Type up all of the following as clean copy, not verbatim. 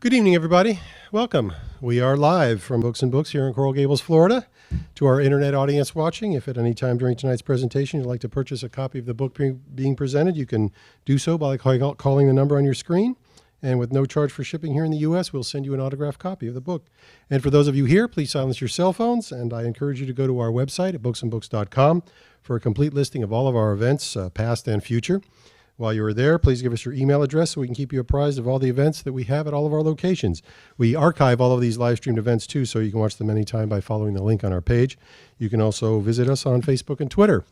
Good evening, everybody. Welcome. We are live from Books and Books here in Coral Gables, Florida. To our internet audience watching, if at any time during tonight's presentation you'd like to purchase a copy of the book being presented, you can do so by calling the number on your screen. And with no charge for shipping here in the U.S., we'll send you an autographed copy of the book. And for those of you here, please silence your cell phones. And I encourage you to go to our website at booksandbooks.com for a complete listing of all of our events, past and future. While you are there, please give us your email address so we can keep you apprised of all the events that we have at all of our locations. We archive all of these live streamed events too, so you can watch them anytime by following the link on our page. You can also visit us on Facebook and Twitter.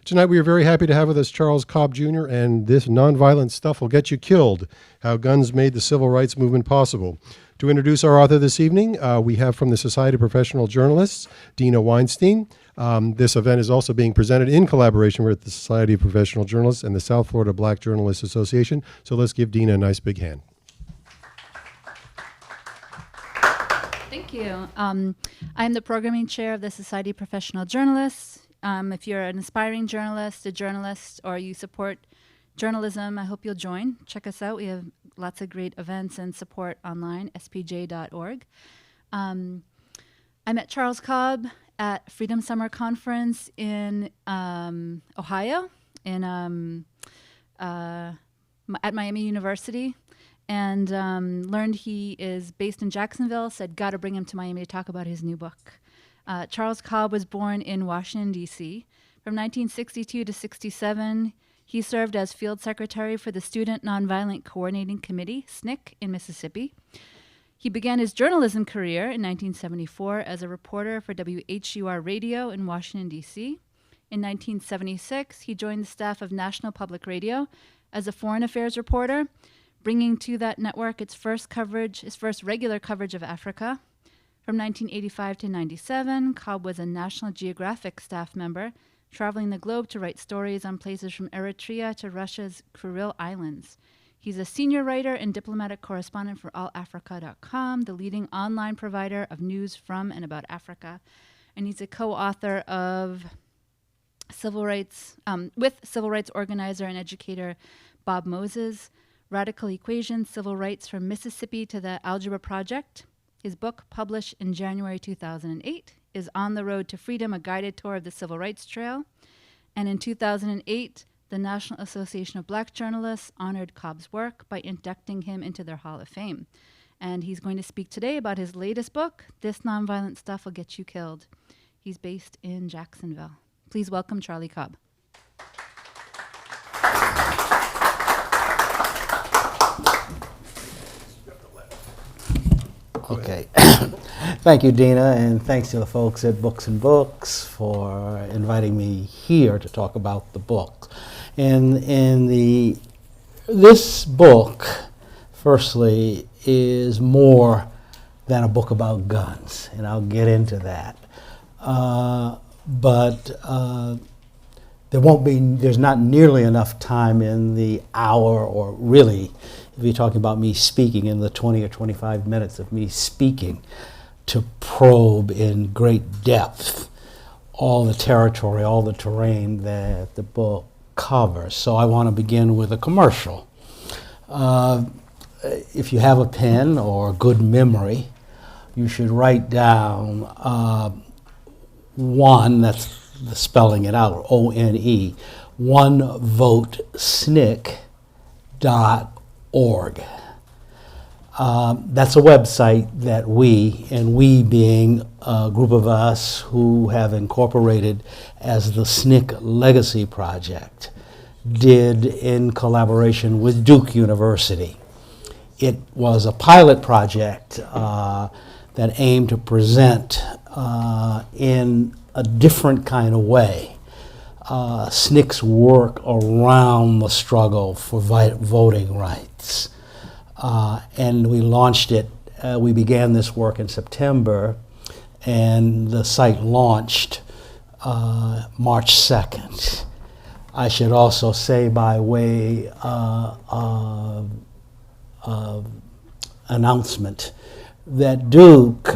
Tonight we are very happy to have with us Charles Cobb Jr. and This Nonviolent Stuff Will Get You Killed, How Guns Made the Civil Rights Movement Possible. To introduce our author this evening, we have from the Society of Professional Journalists, Dina Weinstein. This event is also being presented in collaboration with the Society of Professional Journalists and the South Florida Black Journalists Association. So let's give Dina a nice big hand. Thank you. I'm the programming chair of the Society of Professional Journalists. If you're an aspiring journalist, a journalist, or you support journalism, I hope you'll join. Check us out. We have lots of great events and support online, spj.org. I met Charles Cobb at Freedom Summer Conference in Ohio, at Miami University, and learned he is based in Jacksonville, said got to bring him to Miami to talk about his new book. Charles Cobb was born in Washington, D.C. From 1962 to 67, he served as field secretary for the Student Nonviolent Coordinating Committee, SNCC, in Mississippi. He began his journalism career in 1974 as a reporter for WHUR Radio in Washington, D.C. In 1976, he joined the staff of National Public Radio as a foreign affairs reporter, bringing to that network its first regular coverage of Africa. From 1985 to 97, Cobb was a National Geographic staff member, traveling the globe to write stories on places from Eritrea to Russia's Kuril Islands. He's a senior writer and diplomatic correspondent for allafrica.com, the leading online provider of news from and about Africa. And he's a co-author of with civil rights organizer and educator Bob Moses, Radical Equations, Civil Rights from Mississippi to the Algebra Project. His book, published in January 2008, is On the Road to Freedom, a guided tour of the Civil Rights Trail. And in 2008, the National Association of Black Journalists honored Cobb's work by inducting him into their Hall of Fame. And he's going to speak today about his latest book, This Nonviolent Stuff Will Get You Killed. He's based in Jacksonville. Please welcome Charlie Cobb. Okay. Thank you, Dina, and thanks to the folks at Books and Books for inviting me here to talk about the book. This book, firstly, is more than a book about guns, and I'll get into that. There's not nearly enough time in the hour, or really, if you're talking about me speaking, in the 20 or 25 minutes of me speaking, to probe in great depth all the territory, all the terrain that the book covers. So I want to begin with a commercial. If you have a pen or good memory, you should write down one, that's the spelling it out, O-N-E, onevotesnic.org. That's a website that we being a group of us who have incorporated as the SNCC Legacy Project, did in collaboration with Duke University. It was a pilot project that aimed to present in a different kind of way SNCC's work around the struggle for voting rights. And we launched it, we began this work in September, and the site launched March 2nd. I should also say, by way of announcement, that Duke,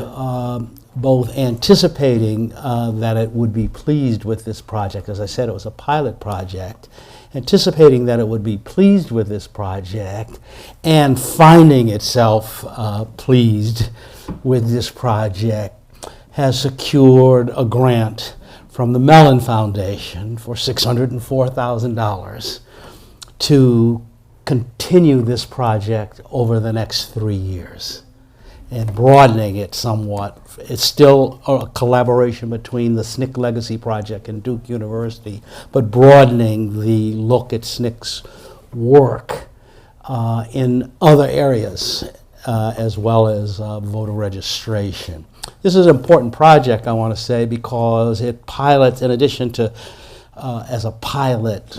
both anticipating that it would be pleased with this project, as I said, it was a pilot project, anticipating that it would be pleased with this project, and finding itself pleased with this project, has secured a grant from the Mellon Foundation for $604,000 to continue this project over the next 3 years and broadening it somewhat. It's still a collaboration between the SNCC Legacy Project and Duke University, but broadening the look at SNCC's work in other areas, as well as voter registration. This is an important project, I want to say, because it pilots, in addition to as a pilot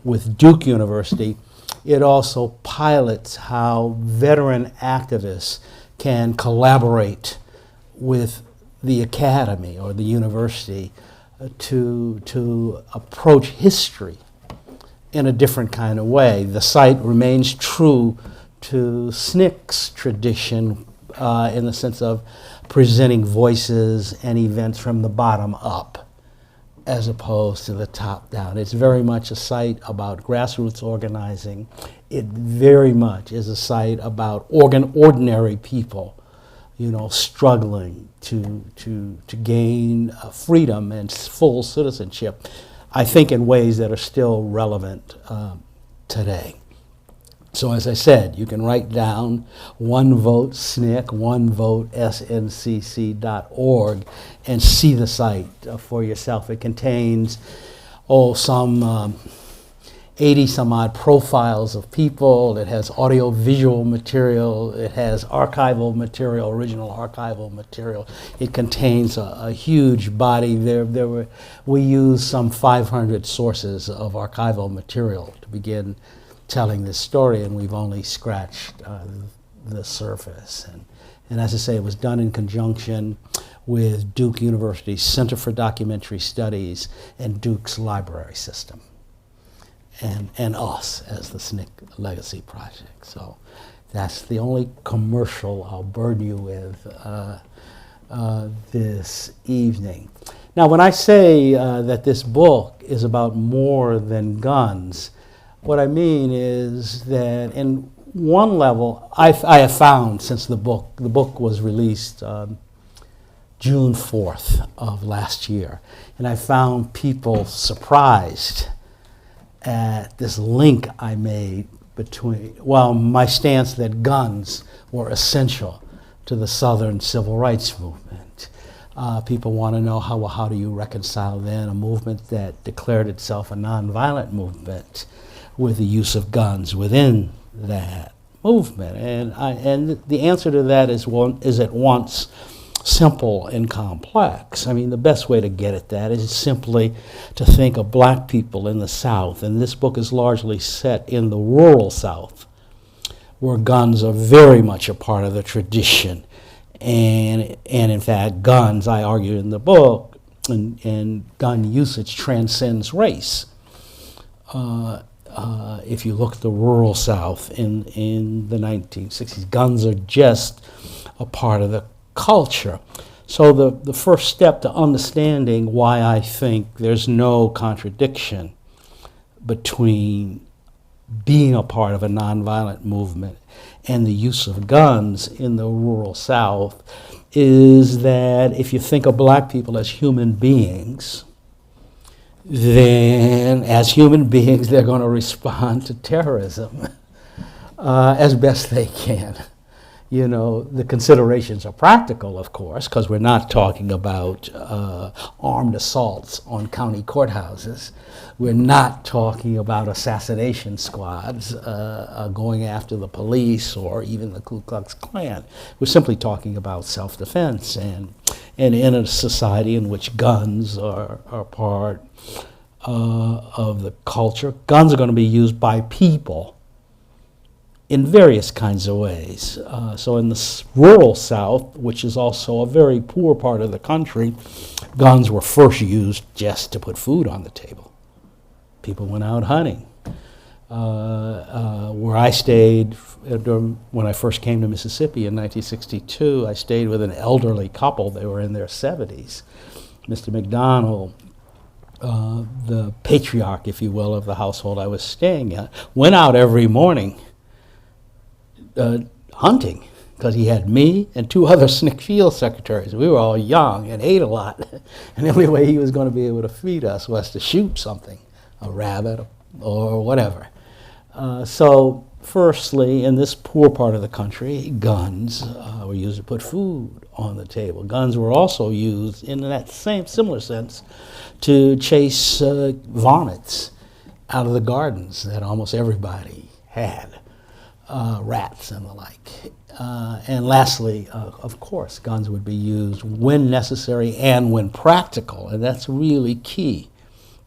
with Duke University, it also pilots how veteran activists can collaborate with the academy or the university to approach history in a different kind of way. The site remains true to SNCC's tradition in the sense of presenting voices and events from the bottom up as opposed to the top down. It's very much a site about grassroots organizing. It very much is a site about ordinary people, struggling to gain freedom and full citizenship, I think in ways that are still relevant today. So as I said, you can write down one vote SNCC, one vote SNCC.org, and see the site for yourself. It contains, some 80 some odd profiles of people. It has audio-visual material. It has archival material, original archival material. It contains a huge body. We use some 500 sources of archival material to begin telling this story, and we've only scratched the surface. And as I say, it was done in conjunction with Duke University's Center for Documentary Studies and Duke's library system, and us as the SNCC Legacy Project. So that's the only commercial I'll burden you with this evening. Now, when I say that this book is about more than guns, what I mean is that in one level, I have found since the book was released June 4th of last year, and I found people surprised at this link I made between, my stance that guns were essential to the Southern Civil Rights Movement. People want to know how do you reconcile then a movement that declared itself a nonviolent movement with the use of guns within that movement, and the answer to that is at once simple and complex. I mean, the best way to get at that is simply to think of black people in the South, and this book is largely set in the rural South, where guns are very much a part of the tradition, and in fact, guns, I argue in the book, and gun usage transcends race. If you look at the rural South in the 1960s, guns are just a part of the culture. So the first step to understanding why I think there's no contradiction between being a part of a nonviolent movement and the use of guns in the rural South is that if you think of black people as human beings, then as human beings, they're going to respond to terrorism as best they can. The considerations are practical, of course, because we're not talking about armed assaults on county courthouses. We're not talking about assassination squads going after the police or even the Ku Klux Klan. We're simply talking about self-defense, and in a society in which guns are part of the culture, guns are going to be used by people in various kinds of ways. So in the rural South, which is also a very poor part of the country, guns were first used just to put food on the table. People went out hunting. Where I stayed when I first came to Mississippi in 1962, I stayed with an elderly couple. They were in their 70s. Mr. McDonald the patriarch, if you will, of the household I was staying at, went out every morning hunting, because he had me and 2 other SNCC field secretaries. We were all young and ate a lot. And the only way he was going to be able to feed us was to shoot something, a rabbit or whatever. So firstly, in this poor part of the country, guns were used to put food on the table. Guns were also used in that same similar sense to chase varmints out of the gardens that almost everybody had, rats and the like. And lastly, of course, guns would be used when necessary and when practical, and that's really key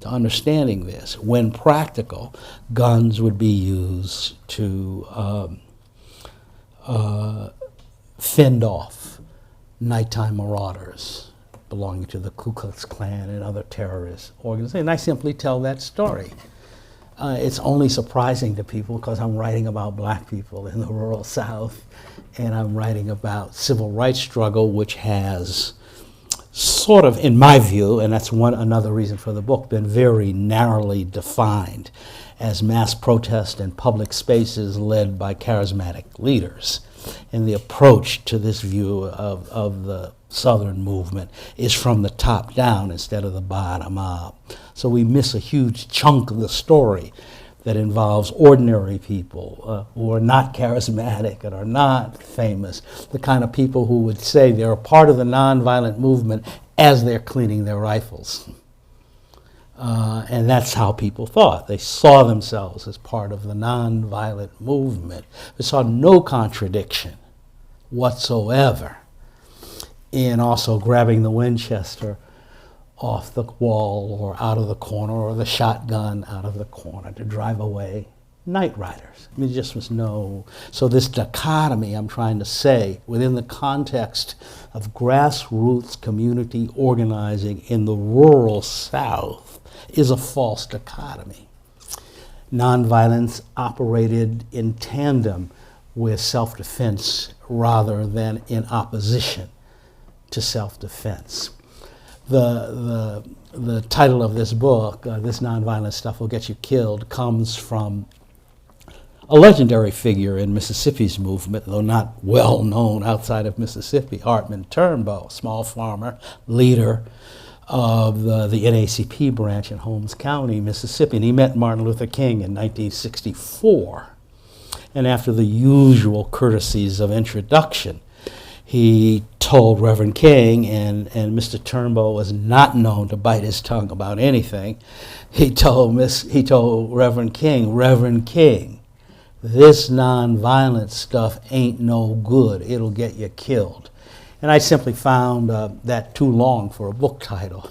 to understanding this. When practical, guns would be used to fend off nighttime marauders belonging to the Ku Klux Klan and other terrorist organizations. And I simply tell that story. It's only surprising to people because I'm writing about black people in the rural South, and I'm writing about civil rights struggle, which has sort of, in my view, and that's another reason for the book, been very narrowly defined as mass protest in public spaces led by charismatic leaders. And the approach to this view of the Southern movement is from the top down instead of the bottom up. So we miss a huge chunk of the story that involves ordinary people who are not charismatic and are not famous, the kind of people who would say they're a part of the nonviolent movement as they're cleaning their rifles. And that's how people thought. They saw themselves as part of the nonviolent movement. They saw no contradiction whatsoever in also grabbing the Winchester off the wall or out of the corner, or the shotgun out of the corner to drive away night riders. I mean, there just was no. So this dichotomy, I'm trying to say, within the context of grassroots community organizing in the rural South, is a false dichotomy. Nonviolence operated in tandem with self-defense rather than in opposition to self-defense. The title of this book, This Nonviolent Stuff Will Get You Killed, comes from a legendary figure in Mississippi's movement, though not well known outside of Mississippi, Hartman Turnbow, small farmer, leader of the NAACP branch in Holmes County, Mississippi. And he met Martin Luther King in 1964. And after the usual courtesies of introduction, he told Reverend King, and Mr. Turnbow was not known to bite his tongue about anything. He told Reverend King, this nonviolent stuff ain't no good. It'll get you killed. And I simply found that too long for a book title.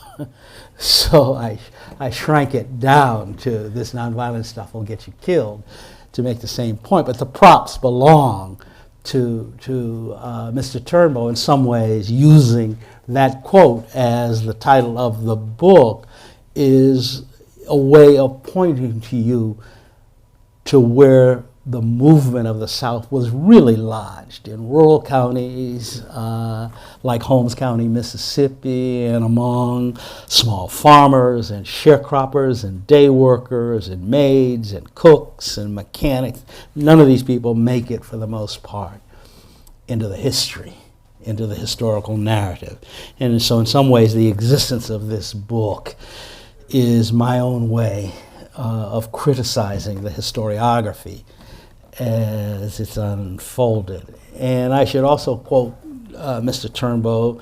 So I shrank it down to This Nonviolent Stuff Will Get You Killed to make the same point. But the props belong to Mr. Turnbow in some ways. Using that quote as the title of the book is a way of pointing to you to where the movement of the South was really lodged in rural counties like Holmes County, Mississippi, and among small farmers and sharecroppers and day workers and maids and cooks and mechanics. None of these people make it, for the most part, into the history, into the historical narrative. And so in some ways, the existence of this book is my own way of criticizing the historiography as it's unfolded. And I should also quote Mr. Turnbow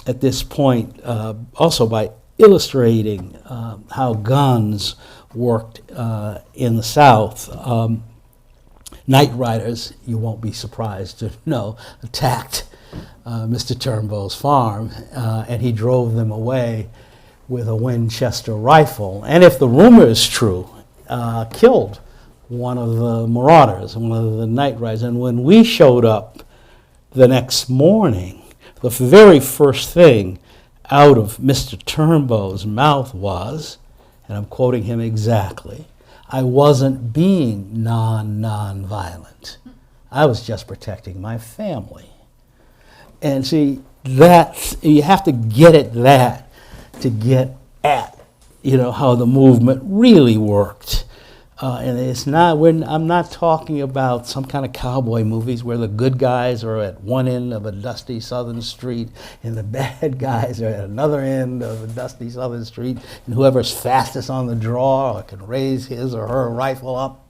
at this point, also by illustrating how guns worked in the South. Night riders, you won't be surprised to know, attacked Mr. Turnbow's farm, and he drove them away with a Winchester rifle. And if the rumor is true, killed one of the marauders, one of the night riders. And when we showed up the next morning, the very first thing out of Mr. Turnbow's mouth was, and I'm quoting him exactly, I wasn't being nonviolent. I was just protecting my family. And see, you have to get at that to get at how the movement really worked. And it's not, I'm not talking about some kind of cowboy movies where the good guys are at one end of a dusty southern street and the bad guys are at another end of a dusty southern street, and whoever's fastest on the draw or can raise his or her rifle up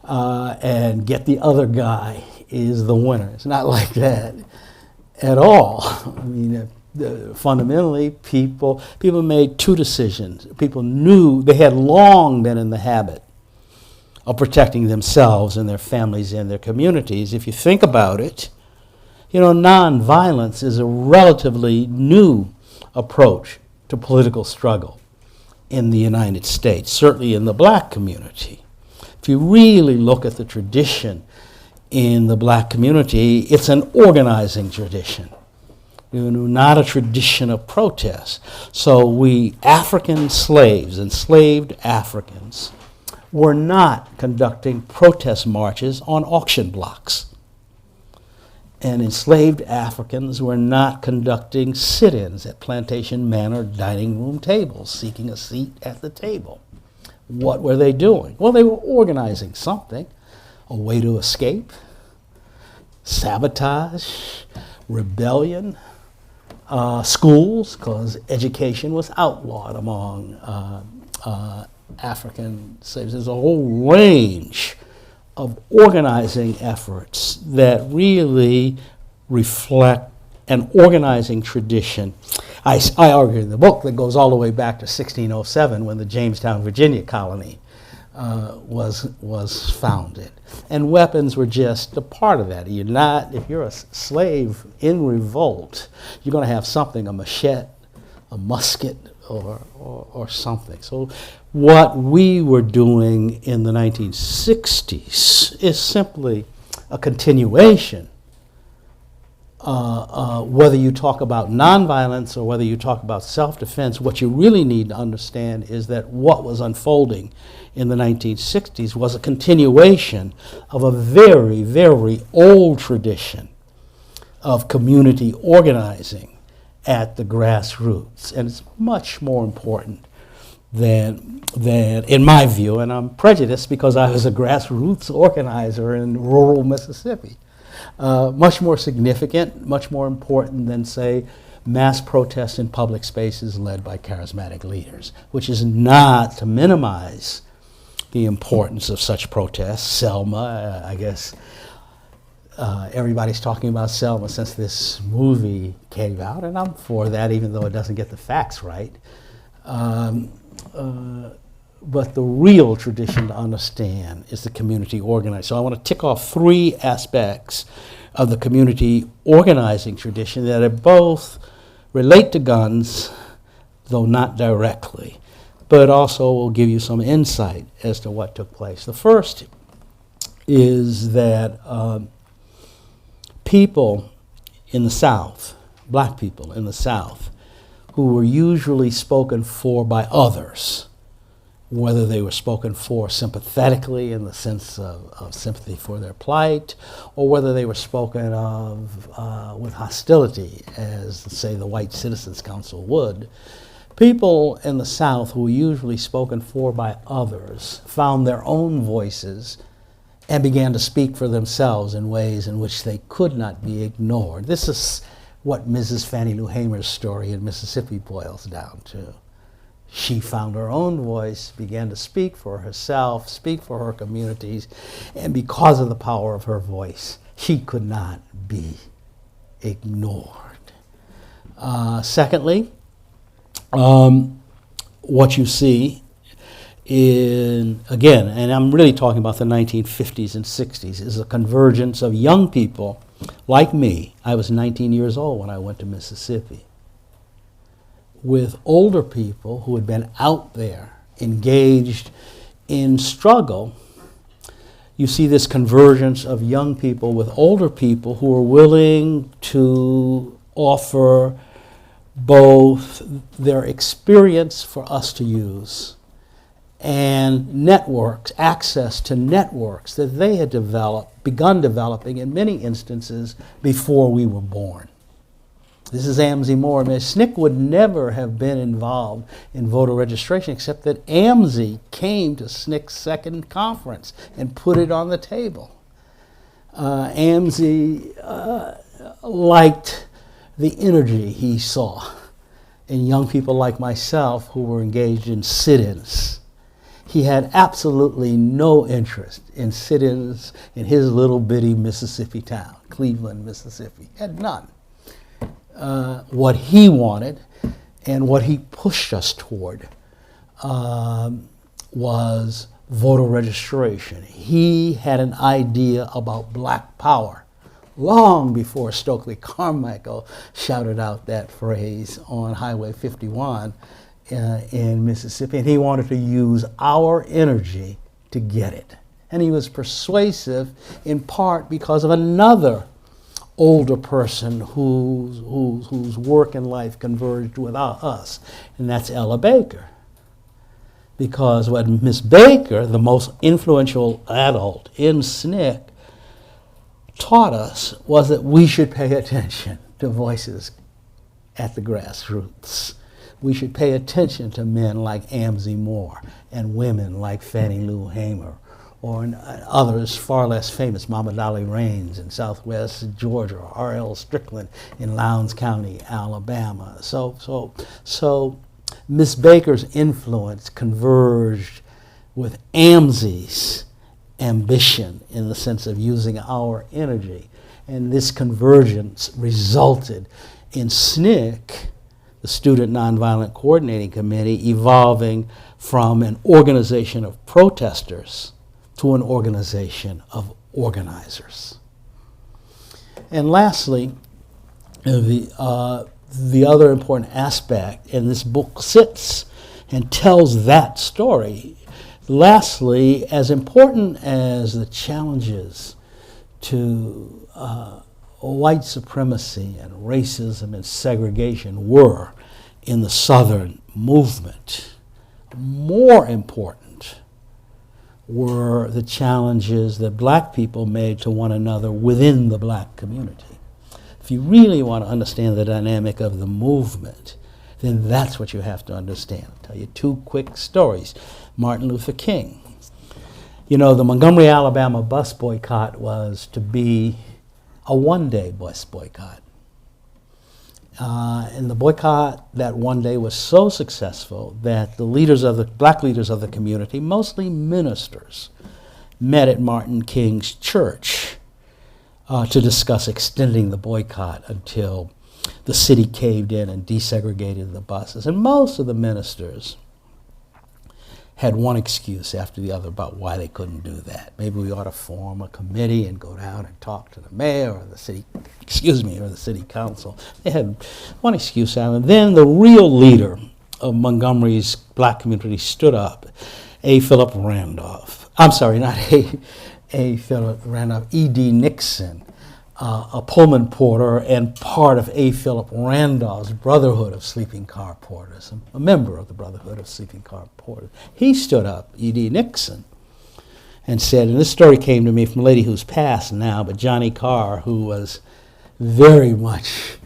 and get the other guy is the winner. It's not like that at all. I mean, fundamentally, people made two decisions. People knew they had long been in the habit of protecting themselves and their families and their communities. If you think about it, nonviolence is a relatively new approach to political struggle in the United States, certainly in the black community. If you really look at the tradition in the black community, it's an organizing tradition. Not a tradition of protest. So we African slaves, enslaved Africans, were not conducting protest marches on auction blocks. And enslaved Africans were not conducting sit-ins at plantation manor dining room tables, seeking a seat at the table. What were they doing? Well, they were organizing something, a way to escape, sabotage, rebellion, schools, because education was outlawed among African slaves. There's a whole range of organizing efforts that really reflect an organizing tradition. I argue in the book that goes all the way back to 1607 when the Jamestown, Virginia colony was founded. And weapons were just a part of that. If you're a slave in revolt, you're going to have something, a machete, a musket, or something. So what we were doing in the 1960s is simply a continuation. Whether you talk about nonviolence or whether you talk about self-defense, what you really need to understand is that what was unfolding in the 1960s was a continuation of a very, very old tradition of community organizing at the grassroots. And it's much more important than in my view, and I'm prejudiced because I was a grassroots organizer in rural Mississippi. Much more significant, much more important than, say, mass protests in public spaces led by charismatic leaders, which is not to minimize the importance of such protests. Selma, I guess everybody's talking about Selma since this movie came out, and I'm for that, even though it doesn't get the facts right. But the real tradition to understand is the community organizing. So I want to tick off three aspects of the community organizing tradition that are both relate to guns, though not directly, but also will give you some insight as to what took place. The first is that people in the South, black people in the South, who were usually spoken for by others, whether they were spoken for sympathetically in the sense of sympathy for their plight, or whether they were spoken of with hostility, as, say, the White Citizens Council would. People in the South who were usually spoken for by others found their own voices and began to speak for themselves in ways in which they could not be ignored. This is what Mrs. Fannie Lou Hamer's story in Mississippi boils down to. She found her own voice, began to speak for herself, speak for her communities, and because of the power of her voice, she could not be ignored. Secondly, what you see again, and I'm really talking about the 1950s and 60s, is a convergence of young people like me. I was 19 years old when I went to Mississippi, with older people who had been out there engaged in struggle. You see this convergence of young people with older people who are willing to offer both their experience for us to use and networks, access to networks that they had begun developing in many instances before we were born. This is AMSI Moore. I mean, SNCC would never have been involved in voter registration except that AMSI came to SNCC's second conference and put it on the table. AMSI liked the energy he saw in young people like myself who were engaged in sit-ins. He had absolutely no interest in sit-ins in his little bitty Mississippi town, Cleveland, Mississippi. Had none. What he wanted and what he pushed us toward was voter registration. He had an idea about black power long before Stokely Carmichael shouted out that phrase on Highway 51 in Mississippi, and he wanted to use our energy to get it. And he was persuasive in part because of another older person whose work in life converged with us, and that's Ella Baker. Because what Miss Baker, the most influential adult in SNCC, taught us was that we should pay attention to voices at the grassroots. We should pay attention to men like AMSI Moore and women like Fannie Lou Hamer, or others far less famous, Muhammad Ali Reigns in Southwest Georgia, or R.L. Strickland in Lowndes County, Alabama. So Miss Baker's influence converged with AMSI's ambition in the sense of using our energy. And this convergence resulted in SNCC, the Student Nonviolent Coordinating Committee, evolving from an organization of protesters to an organization of organizers. And lastly, the other important aspect, and this book sits and tells that story. Lastly, as important as the challenges to white supremacy and racism and segregation were in the Southern movement, more important were the challenges that black people made to one another within the black community. If you really want to understand the dynamic of the movement, then that's what you have to understand. I'll tell you two quick stories. Martin Luther King. You know, the Montgomery, Alabama bus boycott was to be a one-day bus boycott. And the boycott that one day was so successful that the black leaders of the community, mostly ministers, met at Martin King's church to discuss extending the boycott until the city caved in and desegregated the buses. And most of the ministers had one excuse after the other about why they couldn't do that. Maybe we ought to form a committee and go down and talk to the mayor or the city council. They had one excuse out, and then the real leader of Montgomery's black community stood up, A. Philip Randolph. I'm sorry, not A. Philip Randolph, E.D. Nixon, a Pullman porter and part of A. Philip Randolph's Brotherhood of Sleeping Car Porters, a member of the Brotherhood of Sleeping Car Porters. He stood up, E.D. Nixon, and said, and this story came to me from a lady who's passed now, but Johnny Carr, who was very much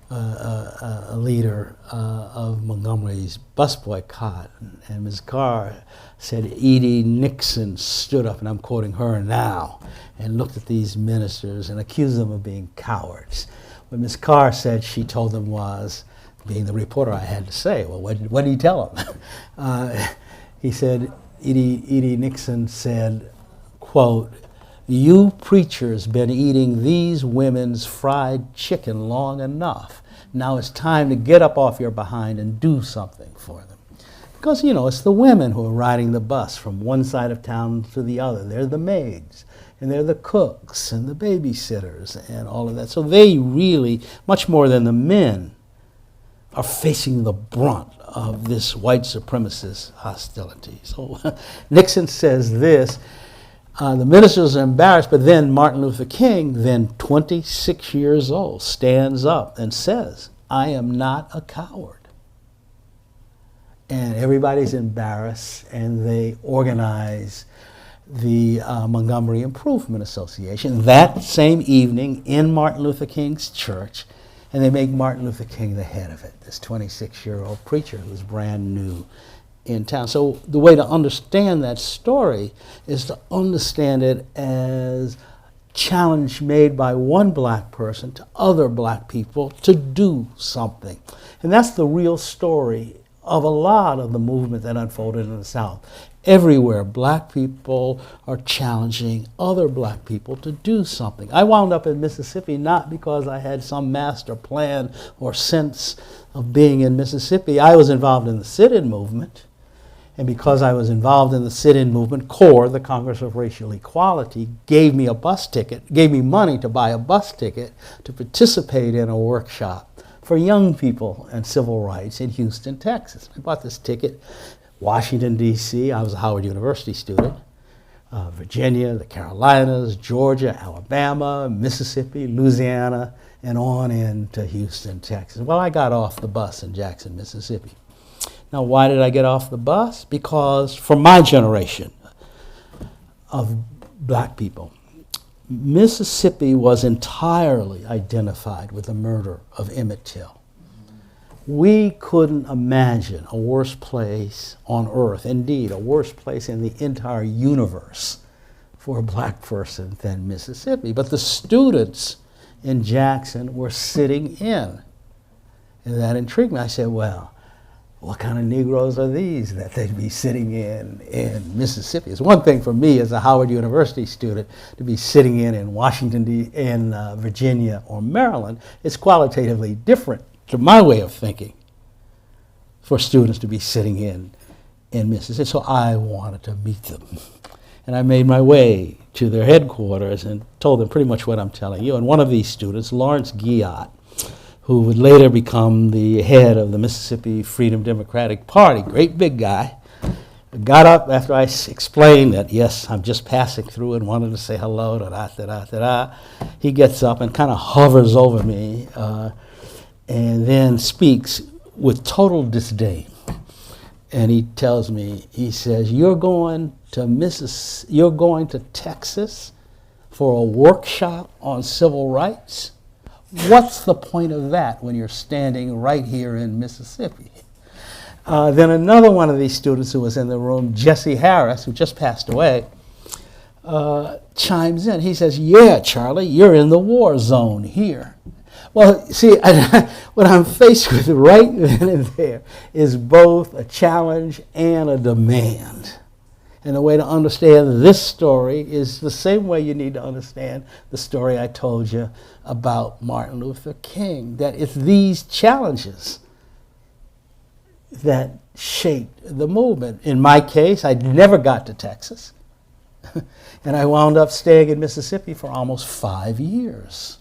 a leader of Montgomery's bus boycott, and Ms. Carr said, E.D. Nixon stood up, and I'm quoting her now, and looked at these ministers and accused them of being cowards. What Ms. Carr said she told them was, being the reporter I had to say, well, what did he tell them? He said, E.D. Nixon said, quote, "You preachers been eating these women's fried chicken long enough. Now it's time to get up off your behind and do something for them." Because, you know, it's the women who are riding the bus from one side of town to the other. They're the maids, and they're the cooks, and the babysitters, and all of that. So they really, much more than the men, are facing the brunt of this white supremacist hostility. So Nixon says this, the ministers are embarrassed, but then Martin Luther King, then 26 years old, stands up and says, "I am not a coward." And everybody's embarrassed, and they organize the Montgomery Improvement Association. That same evening in Martin Luther King's church, And they make Martin Luther King the head of it, this 26-year-old preacher who's brand new in town. So the way to understand that story is to understand it as challenge made by one black person to other black people to do something. And that's the real story of a lot of the movement that unfolded in the South. Everywhere, black people are challenging other black people to do something. I wound up in Mississippi not because I had some master plan or sense of being in Mississippi. I was involved in the sit-in movement. And because I was involved in the sit-in movement, CORE, the Congress of Racial Equality, gave me a bus ticket, gave me money to buy a bus ticket to participate in a workshop for young people and civil rights in Houston, Texas. I bought this ticket. Washington, D.C., I was a Howard University student, Virginia, the Carolinas, Georgia, Alabama, Mississippi, Louisiana, and on into Houston, Texas. Well, I got off the bus in Jackson, Mississippi. Now, why did I get off the bus? Because for my generation of black people, Mississippi was entirely identified with the murder of Emmett Till. We couldn't imagine a worse place on earth, indeed, a worse place in the entire universe for a black person than Mississippi. But the students in Jackson were sitting in. And that intrigued me. I said, well, what kind of Negroes are these that they'd be sitting in Mississippi? It's one thing for me as a Howard University student to be sitting in Washington, in Virginia or Maryland. It's qualitatively different to my way of thinking for students to be sitting in Mississippi. So I wanted to meet them. And I made my way to their headquarters and told them pretty much what I'm telling you. And one of these students, Lawrence Guillot, who would later become the head of the Mississippi Freedom Democratic Party, great big guy, got up after I explained that, yes, I'm just passing through and wanted to say hello, da-da-da-da-da. He gets up and kind of hovers over me and then speaks with total disdain. And he tells me, he says, you're going to Texas for a workshop on civil rights? What's the point of that when you're standing right here in Mississippi? Then another one of these students who was in the room, Jesse Harris, who just passed away, chimes in. He says, yeah, Charlie, you're in the war zone here. Well, see, what I'm faced with right then and there is both a challenge and a demand. And the way to understand this story is the same way you need to understand the story I told you about Martin Luther King, that it's these challenges that shaped the movement. In my case, I never got to Texas, and I wound up staying in Mississippi for almost 5 years,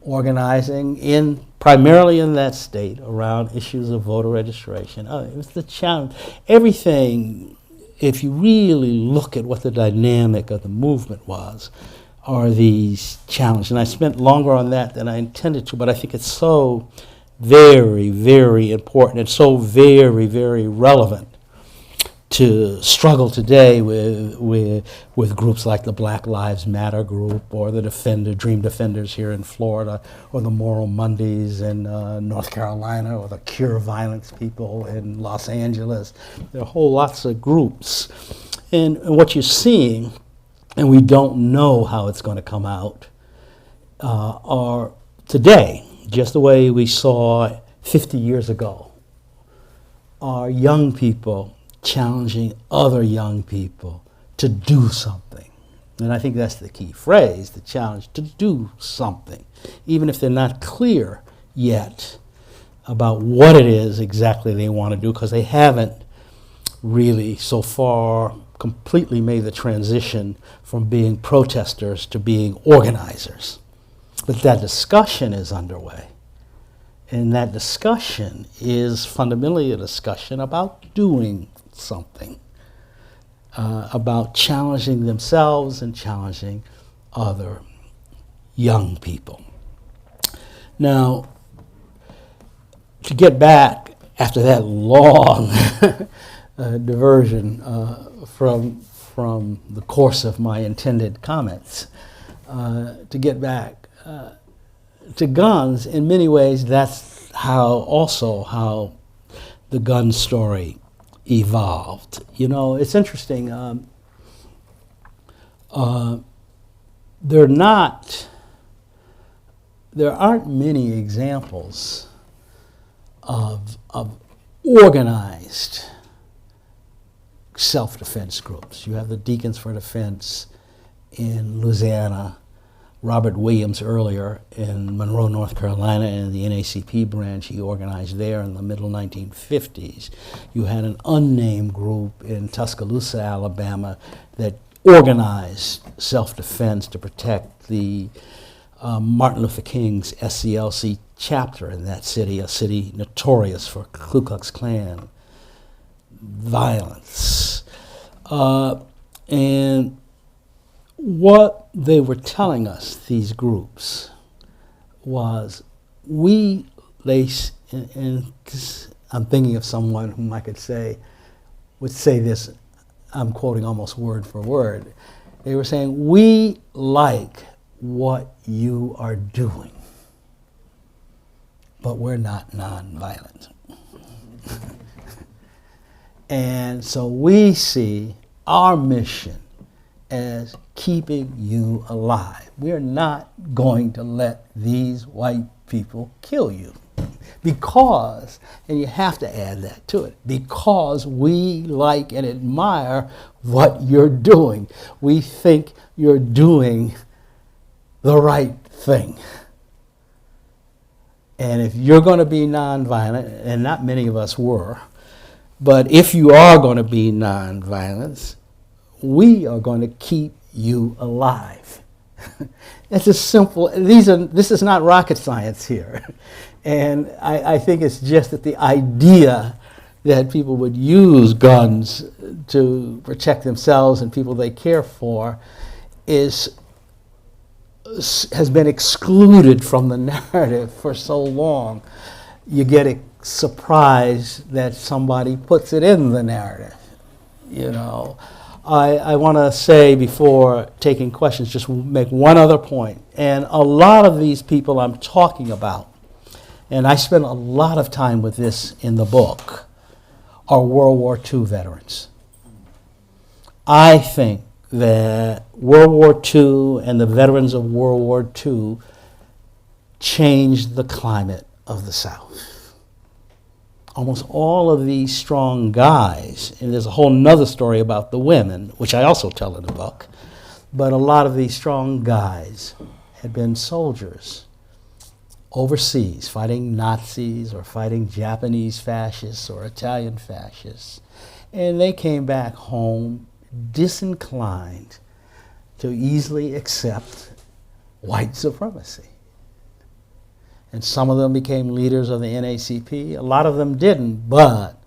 organizing primarily in that state around issues of voter registration. It was the challenge. Everything, if you really look at what the dynamic of the movement was, are these challenges. And I spent longer on that than I intended to, but I think it's so very, very important. It's so very, very relevant to struggle today with groups like the Black Lives Matter group, or the Dream Defenders here in Florida, or the Moral Mondays in North Carolina, or the Cure Violence people in Los Angeles. There are whole lots of groups. And what you're seeing, and we don't know how it's going to come out, are today, just the way we saw 50 years ago, are young people challenging other young people to do something. And I think that's the key phrase, the challenge to do something, even if they're not clear yet about what it is exactly they want to do, because they haven't really so far completely made the transition from being protesters to being organizers. But that discussion is underway. And that discussion is fundamentally a discussion about doing something, about challenging themselves and challenging other young people. Now, to get back after that long diversion from the course of my intended comments, to get back, to guns, in many ways, that's how the gun story evolved. You know, it's interesting. There aren't many examples of organized self-defense groups. You have the Deacons for Defense in Louisiana, Robert Williams earlier in Monroe, North Carolina, and the NACP branch he organized there in the middle 1950s. You had an unnamed group in Tuscaloosa, Alabama, that organized self-defense to protect the Martin Luther King's SCLC chapter in that city, a city notorious for Ku Klux Klan violence. And what they were telling us, these groups, was and I'm thinking of someone whom I could say, would say this, I'm quoting almost word for word. They were saying, we like what you are doing, but we're not nonviolent. And so we see our mission as keeping you alive. We're not going to let these white people kill you. Because, and you have to add that to it, because we like and admire what you're doing. We think you're doing the right thing. And if you're going to be nonviolent, and not many of us were, but if you are going to be nonviolent, we are going to keep you alive. It's as simple. This is not rocket science here. And I think it's just that the idea that people would use guns to protect themselves and people they care for has been excluded from the narrative for so long. You get surprised that somebody puts it in the narrative, you know. I want to say before taking questions, just make one other point. And a lot of these people I'm talking about, and I spend a lot of time with this in the book, are World War II veterans. I think that World War II and the veterans of World War II changed the climate of the South. Almost all of these strong guys, and there's a whole nother story about the women, which I also tell in the book, but a lot of these strong guys had been soldiers overseas, fighting Nazis or fighting Japanese fascists or Italian fascists. And they came back home disinclined to easily accept white supremacy. And some of them became leaders of the NACP. A lot of them didn't, but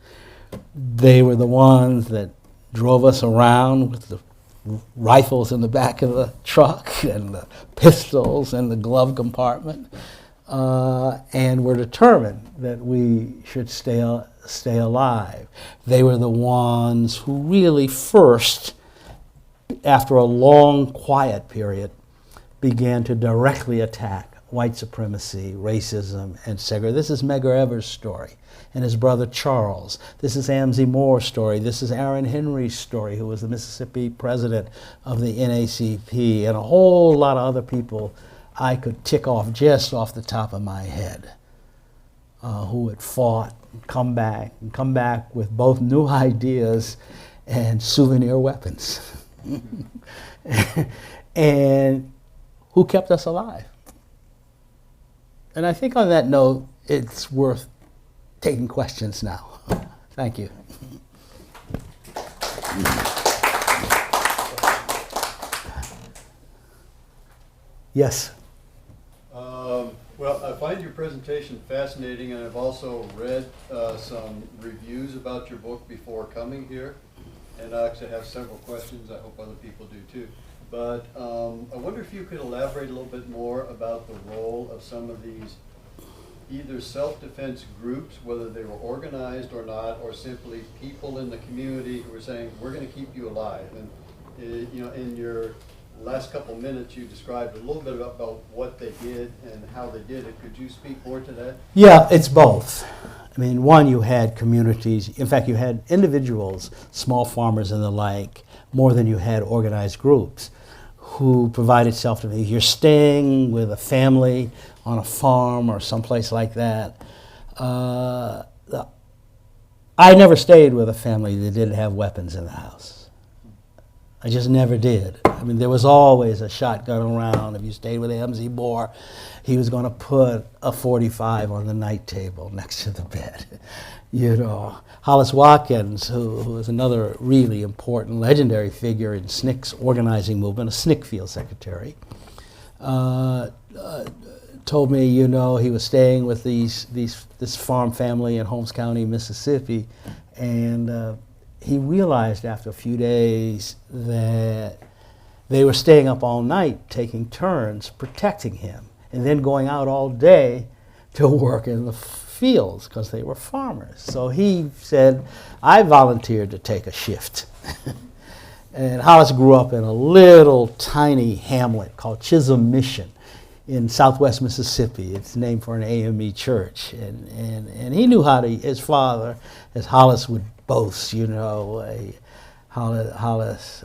they were the ones that drove us around with the rifles in the back of the truck and the pistols in the glove compartment. And were determined that we should stay alive. They were the ones who really first, after a long quiet period, began to directly attack white supremacy, racism, and segregation. This is Medgar Evers' story and his brother Charles. This is Amzie Moore's story. This is Aaron Henry's story, who was the Mississippi president of the NACP, and a whole lot of other people I could tick off just off the top of my head, who had fought, and come back with both new ideas and souvenir weapons, and who kept us alive. And I think on that note, it's worth taking questions now. Thank you. Yes. Well, I find your presentation fascinating, and I've also read some reviews about your book before coming here, and I actually have several questions. I hope other people do too. But I wonder if you could elaborate a little bit more about the role of some of these either self-defense groups, whether they were organized or not, or simply people in the community who were saying, we're going to keep you alive. And you know, in your last couple minutes, you described a little bit about what they did and how they did it. Could you speak more to that? Yeah, it's both. I mean, one, you had communities. In fact, you had individuals, small farmers and the like, more than you had organized groups who provided self-defense. You're staying with a family on a farm or someplace like that. I never stayed with a family that didn't have weapons in the house. I just never did. I mean, there was always a shotgun around. If you stayed with M.Z. Moore, he was going to put a 45 on the night table next to the bed. You know, Hollis Watkins, who is another really important, legendary figure in SNCC's organizing movement, a SNCC field secretary, told me, you know, he was staying with this farm family in Holmes County, Mississippi, and he realized after a few days that they were staying up all night, taking turns protecting him, and then going out all day to work in the fields because they were farmers. So he said, I volunteered to take a shift. And Hollis grew up in a little tiny hamlet called Chisholm Mission in southwest Mississippi. It's named for an AME church. And he knew how to, his father, as Hollis would boast, you know, Hollis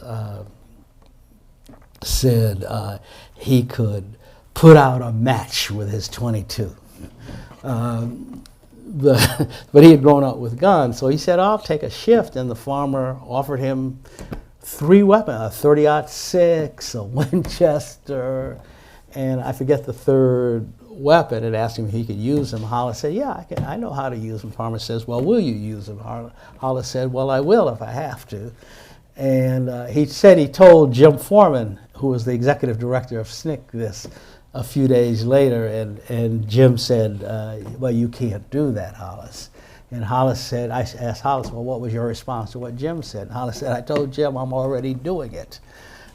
said he could put out a match with his .22. But he had grown up with guns, so he said, I'll take a shift, and the farmer offered him 3 weapons, a 30-06, a Winchester, and I forget the third weapon, and asked him if he could use them. Hollis said, yeah, I know how to use them. Farmer says, well, will you use them? Hollis said, well, I will if I have to. And he said he told Jim Foreman, who was the executive director of SNCC, this a few days later, and Jim said, well, you can't do that, Hollis. And Hollis said, I asked Hollis, well, what was your response to what Jim said? And Hollis said, I told Jim I'm already doing it.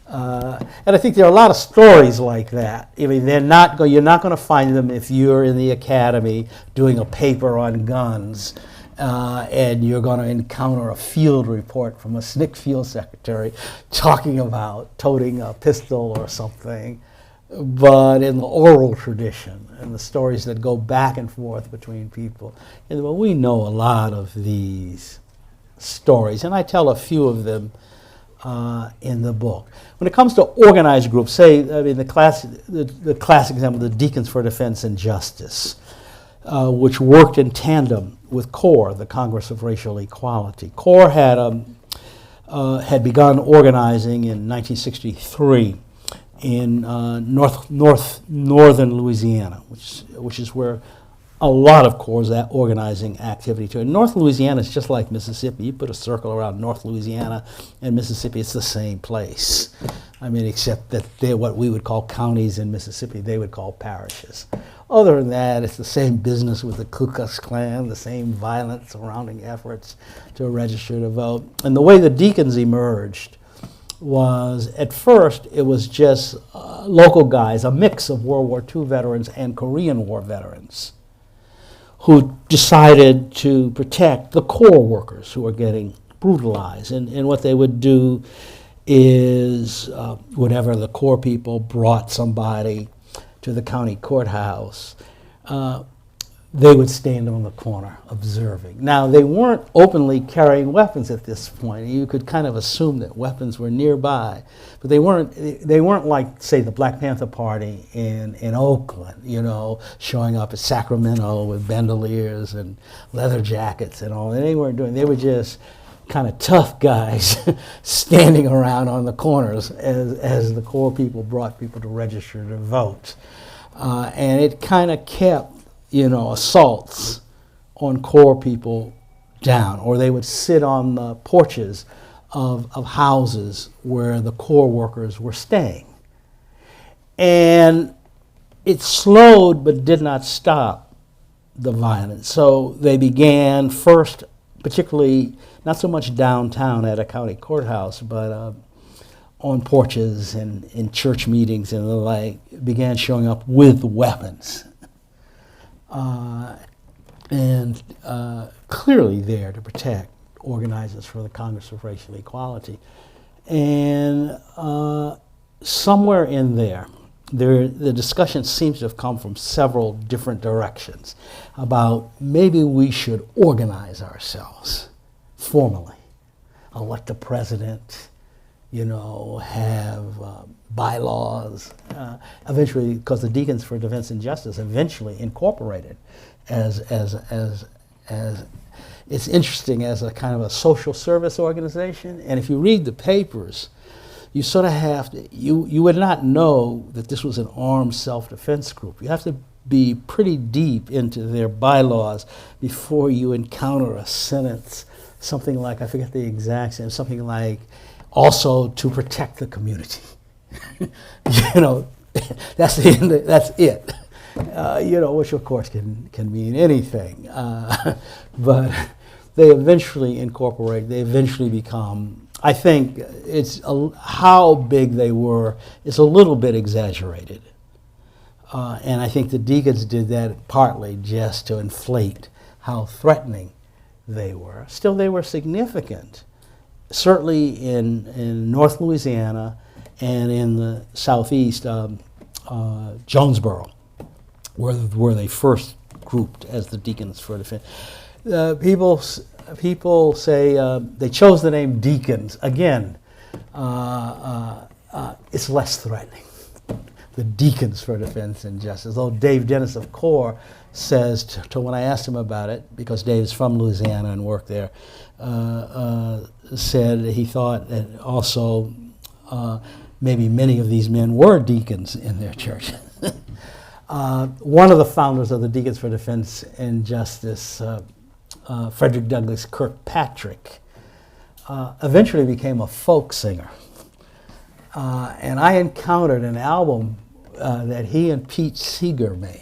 And I think there are a lot of stories like that. I mean, you're not going to find them if you're in the academy doing a paper on guns, and you're going to encounter a field report from a SNCC field secretary talking about toting a pistol or something. But in the oral tradition and the stories that go back and forth between people, and well, we know a lot of these stories, and I tell a few of them in the book. When it comes to organized groups, say, I mean, the classic example, the Deacons for Defense and Justice, which worked in tandem with CORE, the Congress of Racial Equality. CORE had begun organizing in 1963 in northern Louisiana, which is where a lot of CORE's organizing activity to. And North Louisiana is just like Mississippi. You put a circle around North Louisiana and Mississippi, it's the same place. I mean, except that they're what we would call counties in Mississippi, they would call parishes. Other than that, it's the same business with the Ku Klux Klan, the same violent surrounding efforts to register to vote. And the way the Deacons emerged was, at first, it was just local guys, a mix of World War II veterans and Korean War veterans, who decided to protect the CORE workers who were getting brutalized. And what they would do is, whenever the CORE people brought somebody to the county courthouse, they would stand on the corner observing. Now, they weren't openly carrying weapons at this point. You could kind of assume that weapons were nearby, but they weren't like, say, the Black Panther Party in Oakland, you know, showing up at Sacramento with bandoliers and leather jackets and all. They weren't doing. They were just kind of tough guys standing around on the corners as the CORE people brought people to register to vote, and it kind of kept, you know, assaults on CORE people down, or they would sit on the porches of houses where the CORE workers were staying. And it slowed but did not stop the violence. So they began first, particularly not so much downtown at a county courthouse, but on porches and in church meetings and the like, began showing up with weapons. And clearly there to protect organizers for the Congress of Racial Equality. And somewhere in there, the discussion seems to have come from several different directions about maybe we should organize ourselves formally, elect a president, have bylaws. Eventually, because the Deacons for Defense and Justice eventually incorporated as it's interesting, as a kind of a social service organization. And if you read the papers, you sort of have to, you would not know that this was an armed self-defense group. You have to be pretty deep into their bylaws before you encounter a sentence, something like, I forget the exact sentence, something like, also to protect the community. That's the end, that's it. Which of course can mean anything. But they eventually incorporate, they eventually become, I think how big they were is a little bit exaggerated. And I think the Deacons did that partly just to inflate how threatening they were. Still, they were significant, certainly in North Louisiana and in the southeast, Jonesboro, where they first grouped as the Deacons for Defense. People say they chose the name Deacons. Again, it's less threatening. The Deacons for Defense and Justice. Though Dave Dennis of CORE says, to when I asked him about it, because Dave is from Louisiana and worked there, said he thought that also maybe many of these men were deacons in their church. One of the founders of the Deacons for Defense and Justice, Frederick Douglass Kirkpatrick, eventually became a folk singer. And I encountered an album that he and Pete Seeger made.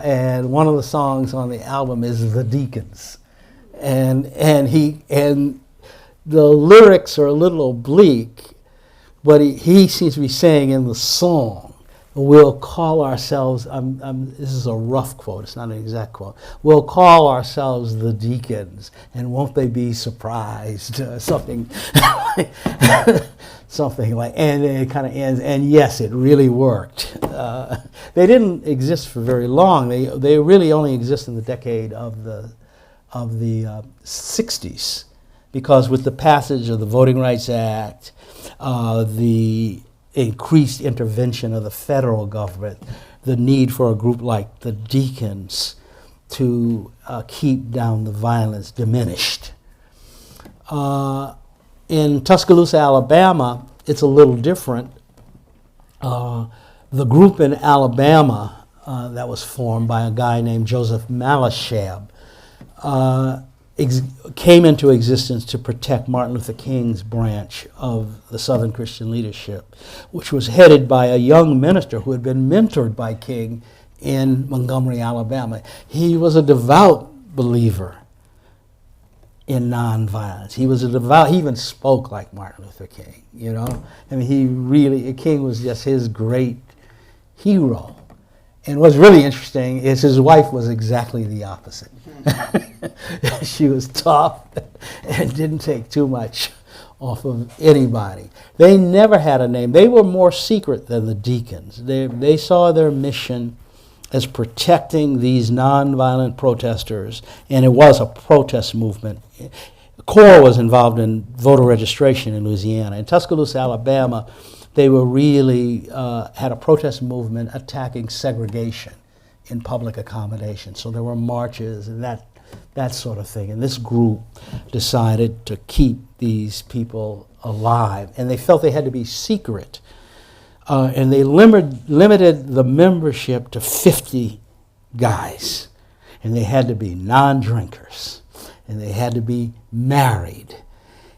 And one of the songs on the album is The Deacons. And the lyrics are a little oblique, but he seems to be saying in the song, we'll call ourselves, this is a rough quote, it's not an exact quote, we'll call ourselves the Deacons, and won't they be surprised? Something like, and it kind of ends, and yes, it really worked. They didn't exist for very long. They really only exist in the decade of the 60s, because with the passage of the Voting Rights Act, the increased intervention of the federal government, the need for a group like the Deacons to keep down the violence diminished. In Tuscaloosa, Alabama, it's a little different. The group in Alabama that was formed by a guy named Joseph Malashab came into existence to protect Martin Luther King's branch of the Southern Christian leadership, which was headed by a young minister who had been mentored by King in Montgomery, Alabama. He was a devout believer in nonviolence. He even spoke like Martin Luther King, I mean, King was just his great hero. And what's really interesting is his wife was exactly the opposite. She was tough and didn't take too much off of anybody. They never had a name. They were more secret than the Deacons. They saw their mission as protecting these nonviolent protesters, and it was a protest movement. CORE was involved in voter registration in Louisiana. In Tuscaloosa, Alabama, they were really had a protest movement attacking segregation in public accommodation. So there were marches and that sort of thing. And this group decided to keep these people alive. And they felt they had to be secret. And they limited the membership to 50 guys. And they had to be non-drinkers. And they had to be married.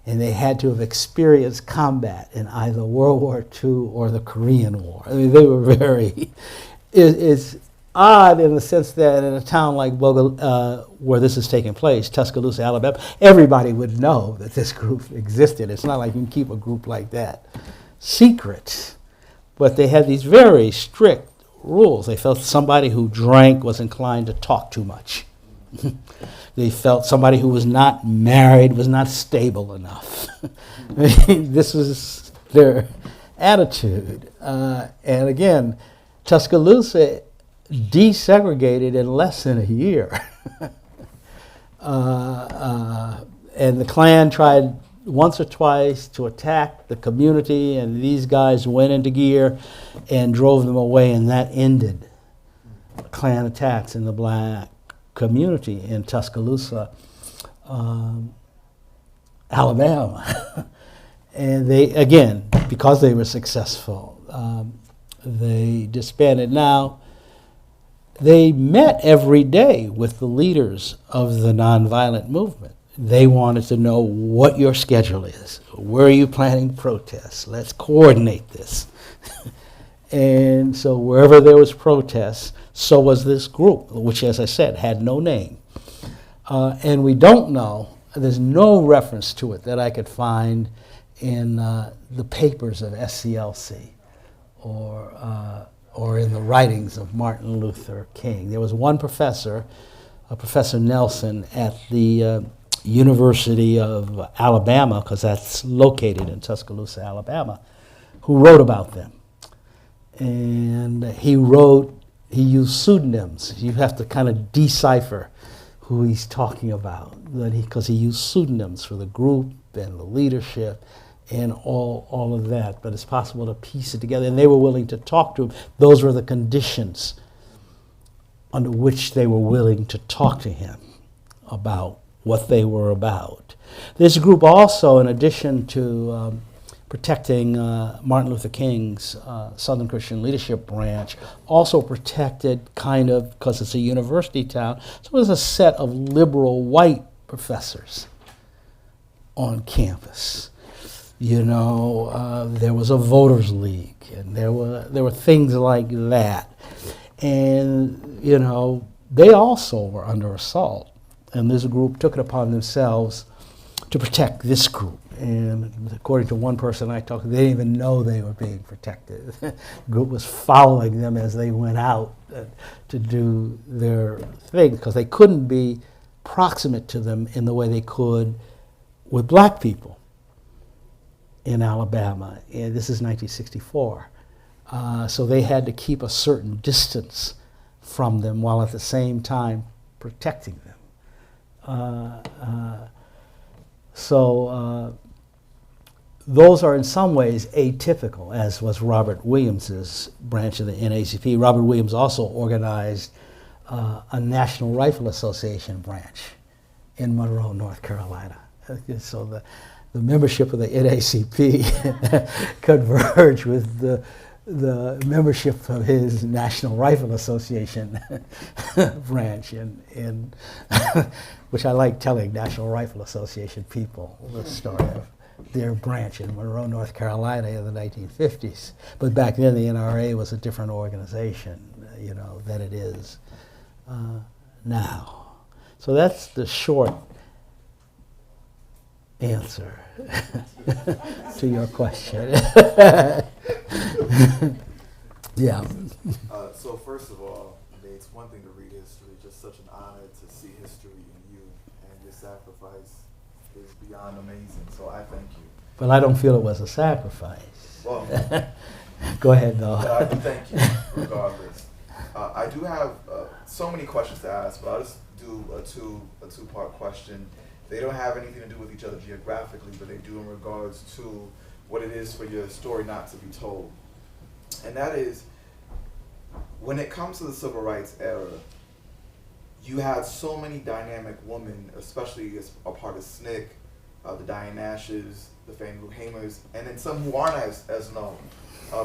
And they had to have experienced combat in either World War II or the Korean War. I mean, they were very... It's odd in the sense that in a town like where this is taking place, Tuscaloosa, Alabama, everybody would know that this group existed. It's not like you can keep a group like that secret. But they had these very strict rules. They felt somebody who drank was inclined to talk too much. They felt somebody who was not married was not stable enough. This was their attitude. And again, Tuscaloosa desegregated in less than a year. And the Klan tried once or twice to attack the community, and these guys went into gear and drove them away, and that ended Klan attacks in the black community in Tuscaloosa, Alabama. And they, again, because they were successful, they disbanded. Now, they met every day with the leaders of the nonviolent movement. They wanted to know what your schedule is. Where are you planning protests? Let's coordinate this. And so wherever there was protests, so was this group, which, as I said, had no name. And we don't know, there's no reference to it that I could find in the papers of SCLC or in the writings of Martin Luther King. There was one professor, Professor Nelson, at the University of Alabama, because that's located in Tuscaloosa, Alabama, who wrote about them. And he used pseudonyms. You have to kind of decipher who he's talking about, because he used pseudonyms for the group and the leadership and all of that. But it's possible to piece it together. And they were willing to talk to him. Those were the conditions under which they were willing to talk to him about what they were about. This group also, in addition to protecting Martin Luther King's Southern Christian Leadership Branch, also protected, kind of, because it's a university town, so it was a set of liberal white professors on campus. You know, there was a voters league, and there were things like that. And, you know, they also were under assault. And this group took it upon themselves to protect this group. And according to one person I talked to, they didn't even know they were being protected. The group was following them as they went out to do their thing, because they couldn't be proximate to them in the way they could with black people in Alabama. And this is 1964. So they had to keep a certain distance from them while at the same time protecting them. Those are in some ways atypical, as was Robert Williams's branch of the NAACP. Robert Williams also organized a National Rifle Association branch in Monroe, North Carolina. So the membership of the NAACP converged with the membership of his National Rifle Association branch, in which I like telling National Rifle Association people the story of their branch in Monroe, North Carolina in the 1950s. But back then the NRA was a different organization, you know, than it is now. So that's the short answer to your question. Yeah. So first of all, it's one thing to read history, just such an honor to see history in you, and your sacrifice is beyond amazing, so I thank you. But I don't feel it was a sacrifice. Well, go ahead, though. but I do thank you, regardless. I do have so many questions to ask, but I'll just do a two-part question. They don't have anything to do with each other geographically, but they do in regards to what it is for your story not to be told. And that is, when it comes to the civil rights era, you had so many dynamic women, especially as a part of SNCC, the Diane Nashes, the Fannie Lou Hamers, and then some who aren't as known,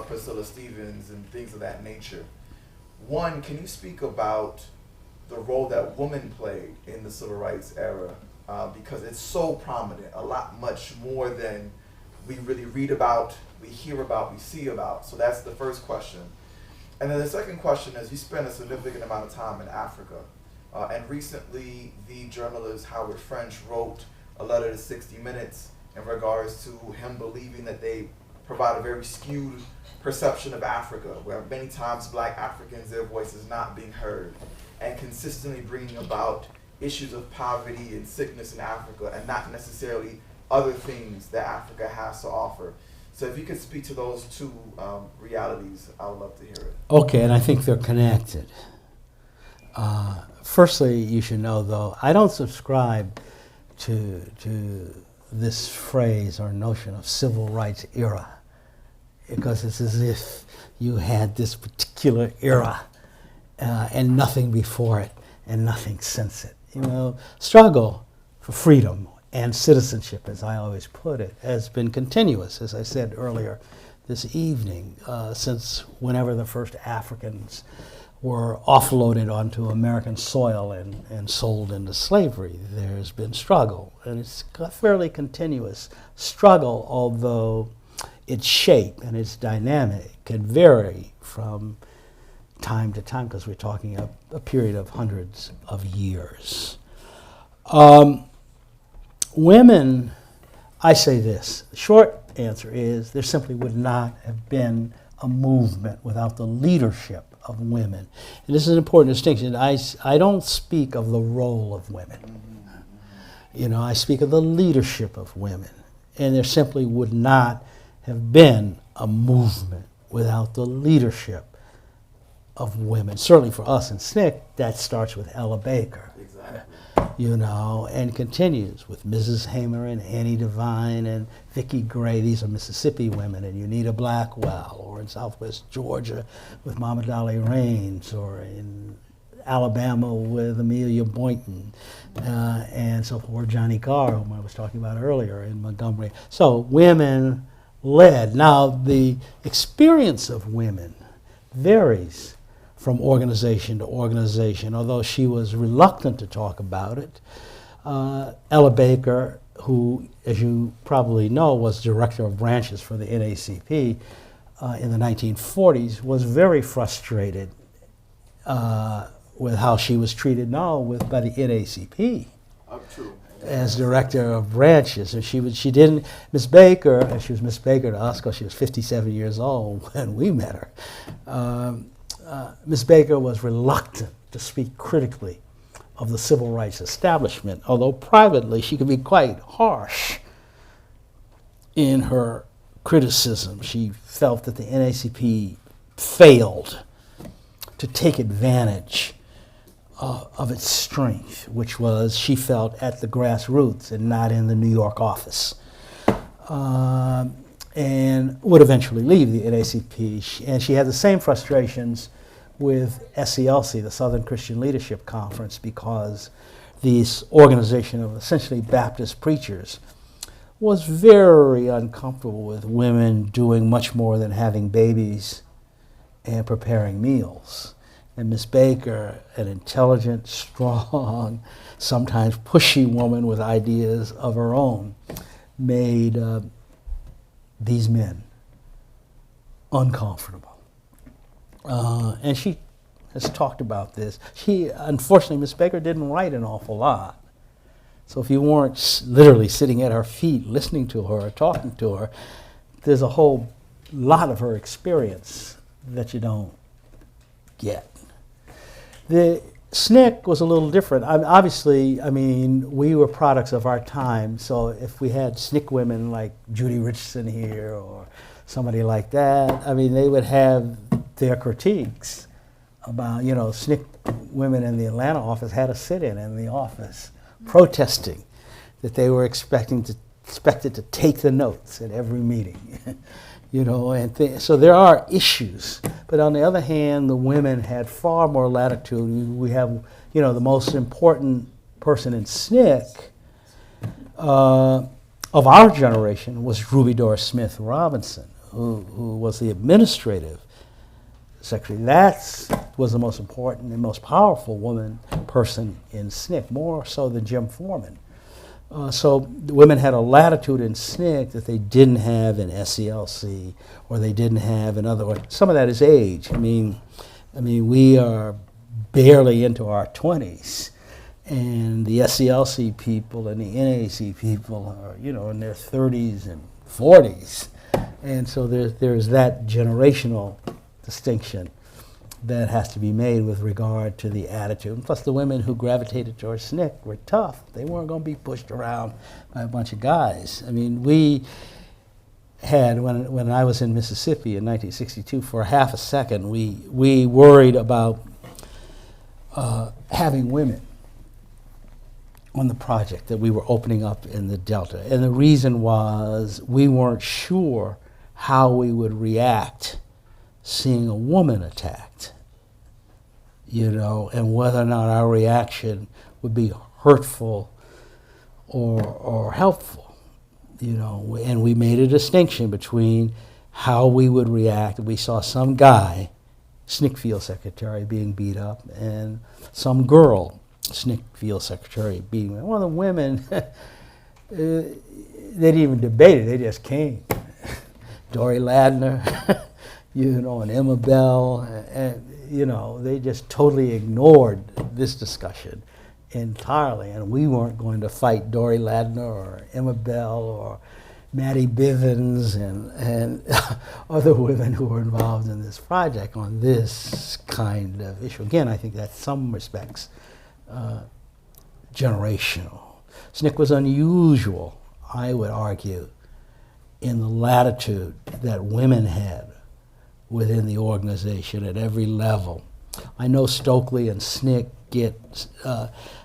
Priscilla Stevens and things of that nature. One, can you speak about the role that women played in the civil rights era? Because it's so prominent, much more than we really read about, we hear about, we see about. So that's the first question. And then the second question is, you spent a significant amount of time in Africa. And recently, the journalist Howard French wrote a letter to 60 Minutes in regards to him believing that they provide a very skewed perception of Africa, where many times black Africans, their voice is not being heard, and consistently bringing about issues of poverty and sickness in Africa, and not necessarily other things that Africa has to offer. So if you could speak to those two realities, I would love to hear it. Okay, and I think they're connected. Firstly, you should know, though, I don't subscribe to this phrase or notion of civil rights era, because it's as if you had this particular era and nothing before it and nothing since it. You know, struggle for freedom and citizenship, as I always put it, has been continuous, as I said earlier this evening, since whenever the first Africans were offloaded onto American soil and sold into slavery. There's been struggle, and it's a fairly continuous struggle, although its shape and its dynamic can vary from time to time, because we're talking a period of hundreds of years. Women, I say this, the short answer is there simply would not have been a movement without the leadership of women. And this is an important distinction. I don't speak of the role of women. You know, I speak of the leadership of women. And there simply would not have been a movement without the leadership of women. Certainly for us in SNCC, that starts with Ella Baker. Exactly. You know, and continues with Mrs. Hamer and Annie Devine and Vicki Gray. These are Mississippi women, and Unita Blackwell, or in Southwest Georgia with Mama Dolly Raines, or in Alabama with Amelia Boynton, and so forth, Johnny Carr, whom I was talking about earlier, in Montgomery. So women led. Now, the experience of women varies from organization to organization, although she was reluctant to talk about it. Ella Baker, who, as you probably know, was director of branches for the NACP in the 1940s, was very frustrated with how she was treated now by the NACP. True. As director of branches, and she didn't. Miss Baker, and she was Miss Baker to us because she was 57 years old when we met her. Miss Baker was reluctant to speak critically of the civil rights establishment, although privately she could be quite harsh in her criticism. She felt that the NACP failed to take advantage of its strength, which was, she felt, at the grassroots and not in the New York office. And would eventually leave the NACP. And she had the same frustrations with SCLC, the Southern Christian Leadership Conference, because this organization of essentially Baptist preachers was very uncomfortable with women doing much more than having babies and preparing meals. And Miss Baker, an intelligent, strong, sometimes pushy woman with ideas of her own, made these men uncomfortable. And she has talked about this. Unfortunately, Miss Baker didn't write an awful lot. So if you weren't literally sitting at her feet listening to her or talking to her, there's a whole lot of her experience that you don't get. The SNCC was a little different. Obviously, we were products of our time. So if we had SNCC women like Judy Richardson here or somebody like that, they would have their critiques about, SNCC women in the Atlanta office had a sit-in in the office protesting that they were expected to take the notes at every meeting. So there are issues. But on the other hand, the women had far more latitude. We have, the most important person in SNCC of our generation was Ruby Doris Smith Robinson, who was the administrative secretary. That was the most important and most powerful person in SNCC, more so than Jim Foreman. So the women had a latitude in SNCC that they didn't have in SCLC, or they didn't have in other. Some of that is age. We are barely into our 20s, and the SCLC people and the NAC people are, in their 30s and 40s, and so there's that generational distinction that has to be made with regard to the attitude. And plus, the women who gravitated towards SNCC were tough. They weren't going to be pushed around by a bunch of guys. had, when I was in Mississippi in 1962, for half a second, we worried about having women on the project that we were opening up in the Delta. And the reason was we weren't sure how we would react seeing a woman attacked, and whether or not our reaction would be hurtful or helpful, And we made a distinction between how we would react. We saw some guy, SNCC field secretary, being beat up, and some girl, SNCC field secretary, beating up. One of the women, they didn't even debate it, they just came. Dory Ladner, and Emma Bell, and they just totally ignored this discussion entirely, and we weren't going to fight Dory Ladner or Emma Bell or Maddie Bivens and other women who were involved in this project on this kind of issue. Again, I think that's some respects generational. SNCC was unusual, I would argue, in the latitude that women had within the organization at every level. I know Stokely and SNCC get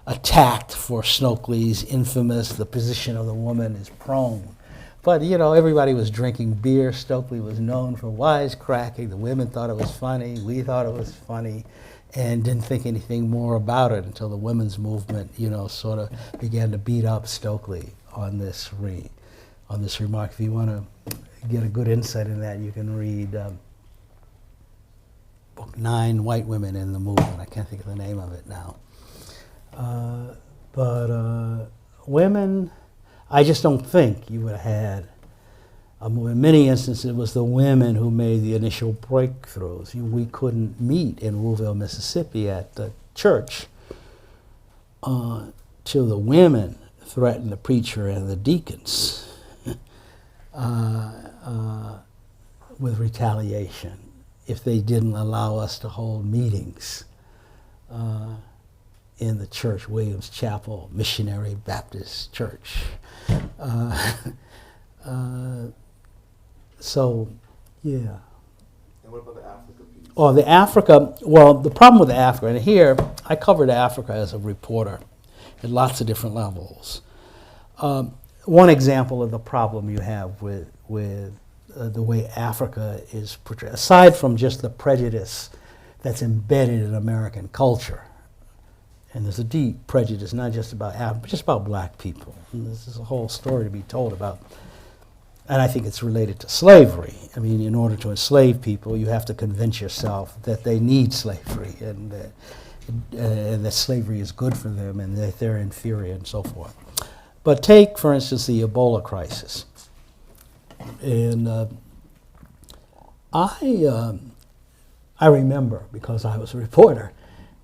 attacked for Stokely's infamous, the position of the woman is prone. But, everybody was drinking beer. Stokely was known for wisecracking. The women thought it was funny. We thought it was funny, and didn't think anything more about it until the women's movement, sort of began to beat up Stokely on this remark. If you want to get a good insight in that, you can read book 9, White Women in the Movement. I can't think of the name of it now. But women, I just don't think you would have had, in many instances, it was the women who made the initial breakthroughs. We couldn't meet in Woolville, Mississippi at the church till the women threatened the preacher and the deacons with retaliation if they didn't allow us to hold meetings in the church, Williams Chapel Missionary Baptist Church. So, yeah. And what about the Africa piece? Oh, the Africa, well, the problem with Africa, and here, I covered Africa as a reporter at lots of different levels. One example of the problem you have with the way Africa is portrayed, aside from just the prejudice that's embedded in American culture, and there's a deep prejudice, not just about Africa, but just about black people. And this is a whole story to be told about, and I think it's related to slavery. I mean, in order to enslave people, you have to convince yourself that they need slavery, and that slavery is good for them, and that they're inferior, and so forth. But take, for instance, the Ebola crisis. And I remember, because I was a reporter,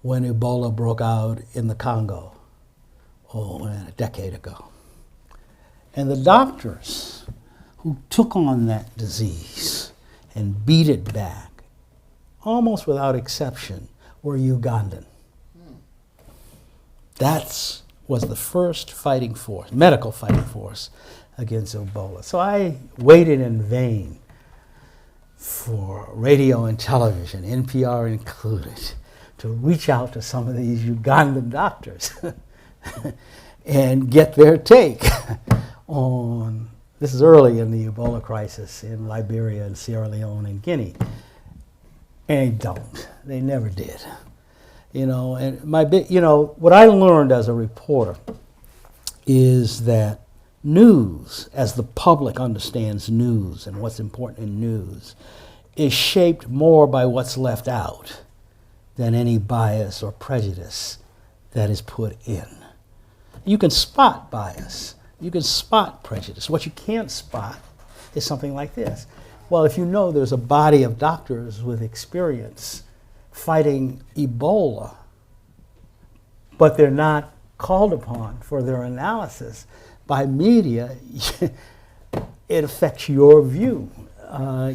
when Ebola broke out in the Congo, a decade ago. And the doctors who took on that disease and beat it back, almost without exception, were Ugandan. That was the first fighting force, medical fighting force, against Ebola. So I waited in vain for radio and television, NPR included, to reach out to some of these Ugandan doctors and get their take on, this is early in the Ebola crisis in Liberia and Sierra Leone and Guinea. And they never did. And what I learned as a reporter is that news, as the public understands news and what's important in news, is shaped more by what's left out than any bias or prejudice that is put in. You can spot bias. You can spot prejudice. What you can't spot is something like this. Well, if you know there's a body of doctors with experience fighting Ebola, but they're not called upon for their analysis by media, it affects your view.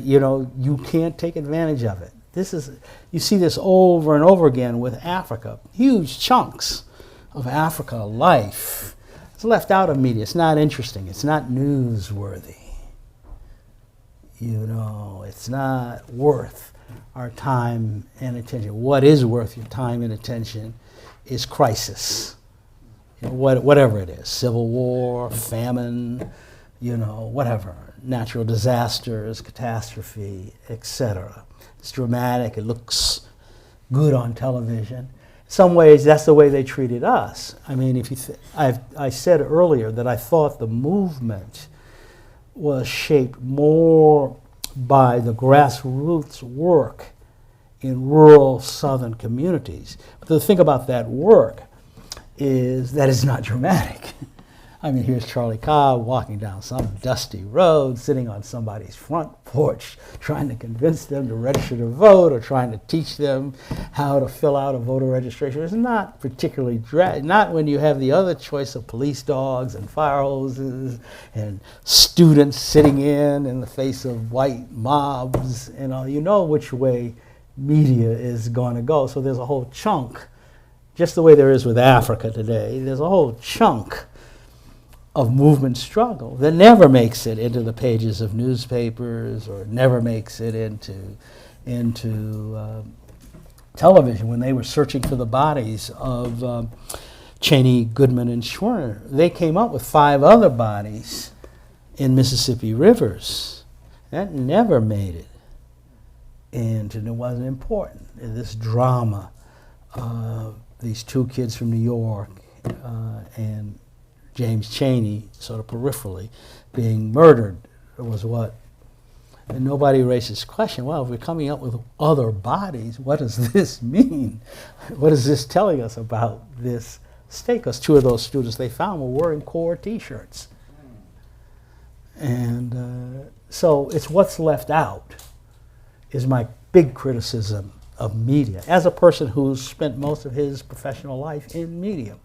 You can't take advantage of it. You see this over and over again with Africa. Huge chunks of Africa life is left out of media. It's not interesting. It's not newsworthy. You know, it's not worth our time and attention. What is worth your time and attention is crisis. You know, whatever it is, civil war, famine, you know, whatever, natural disasters, catastrophe, etc. It's dramatic, it looks good on television. In some ways, that's the way they treated us. I mean, if you I said earlier that I thought the movement was shaped more by the grassroots work in rural southern communities. But the thing about that work is that it's not dramatic. I mean, here's Charlie Cobb walking down some dusty road, sitting on somebody's front porch, trying to convince them to register to vote or trying to teach them how to fill out a voter registration. It's not particularly not when you have the other choice of police dogs and fire hoses and students sitting in the face of white mobs and all. You know which way media is going to go. So there's a whole chunk, just the way there is with Africa today, there's a whole chunk of movement struggle that never makes it into the pages of newspapers or never makes it into television. When they were searching for the bodies of Cheney, Goodman, and Schwerner, they came up with 5 other bodies in Mississippi rivers. That never made it, and it wasn't important. This drama, these 2 kids from New York and James Cheney, sort of peripherally, being murdered was what. And nobody raised this question, well, if we're coming up with other bodies, what does this mean? What is this telling us about this state? Because 2 of those students they found were wearing Corps T-shirts. And so it's what's left out is my big criticism of media, as a person who's spent most of his professional life in media.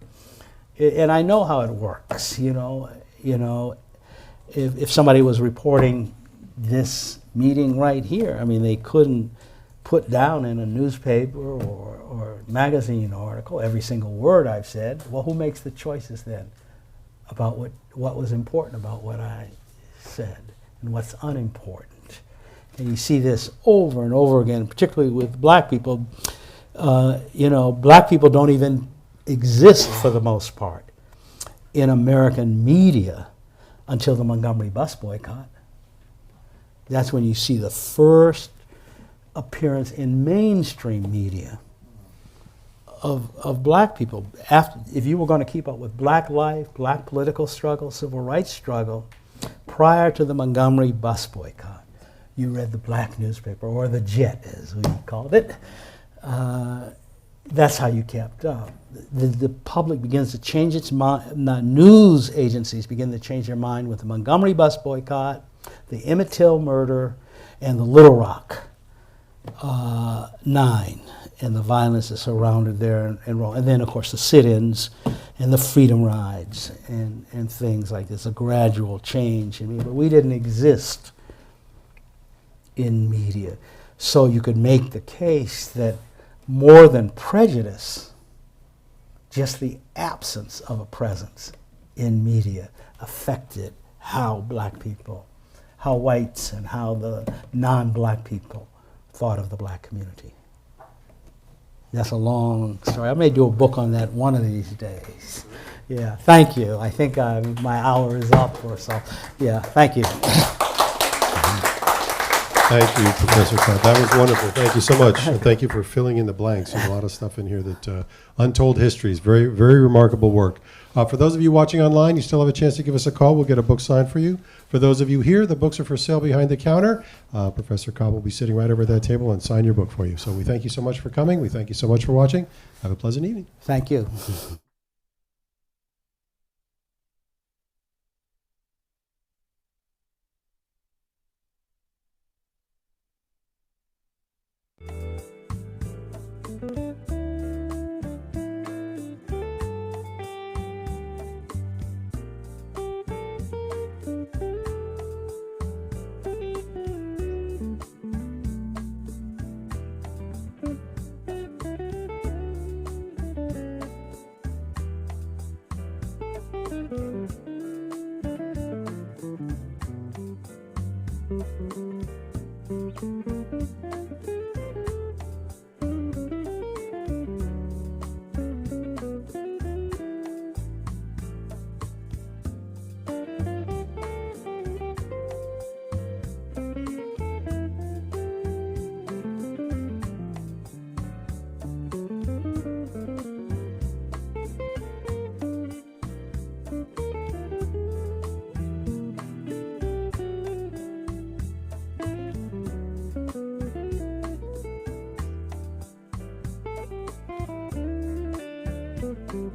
And I know how it works, you know, if somebody was reporting this meeting right here, I mean, they couldn't put down in a newspaper or magazine article every single word I've said. Well, who makes the choices then about what was important about what I said and what's unimportant? And you see this over and over again, particularly with black people. Black people don't even exist for the most part in American media until the Montgomery bus boycott. That's when you see the first appearance in mainstream media of black people. If you were going to keep up with black life, black political struggle, civil rights struggle, prior to the Montgomery bus boycott, you read the black newspaper, or the Jet as we called it. That's how you kept up. The public begins to change its mind. News agencies begin to change their mind with the Montgomery bus boycott, the Emmett Till murder, and the Little Rock 9, and the violence that surrounded there. And then, of course, the sit-ins and the freedom rides and things like this, a gradual change in media. But we didn't exist in media. So you could make the case that more than prejudice, just the absence of a presence in media affected how black people, how whites and how the non-black people thought of the black community. That's a long story. I may do a book on that one of these days. Yeah, thank you. I think my hour is up or so. Yeah, thank you. Thank you, Professor Cobb. That was wonderful. Thank you so much. And thank you for filling in the blanks. There's a lot of stuff in here that untold histories. Very, very remarkable work. For those of you watching online, you still have a chance to give us a call. We'll get a book signed for you. For those of you here, the books are for sale behind the counter. Professor Cobb will be sitting right over at that table and sign your book for you. So we thank you so much for coming. We thank you so much for watching. Have a pleasant evening. Thank you. Thank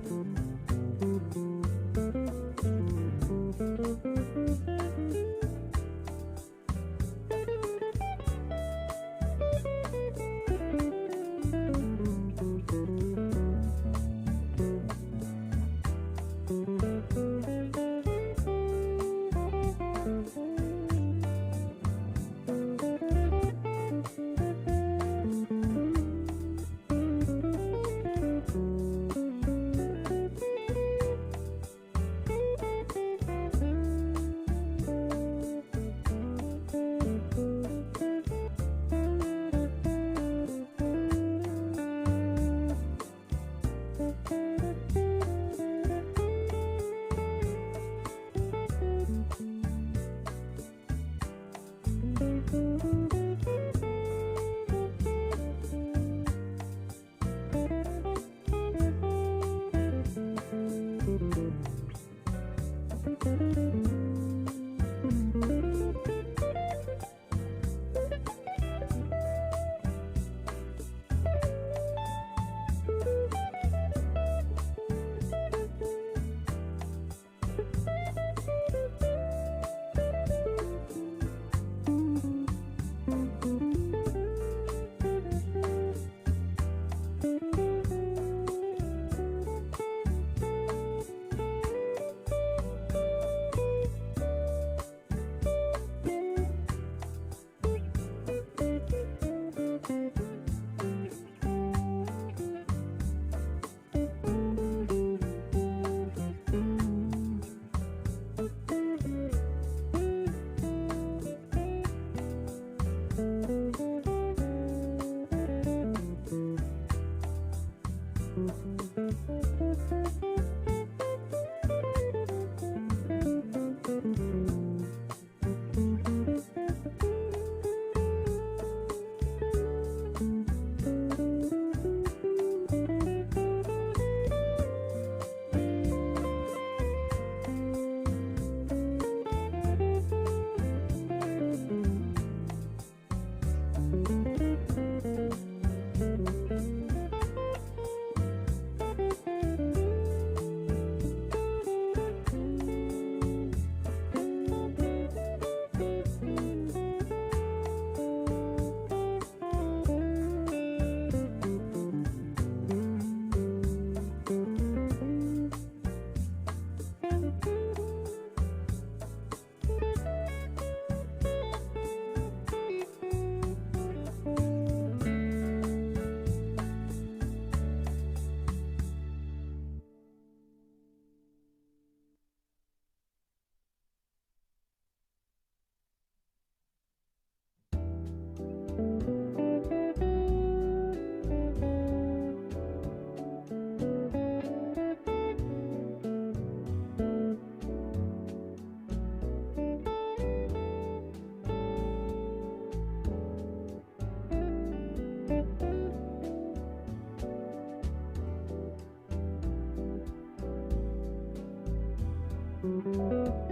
you.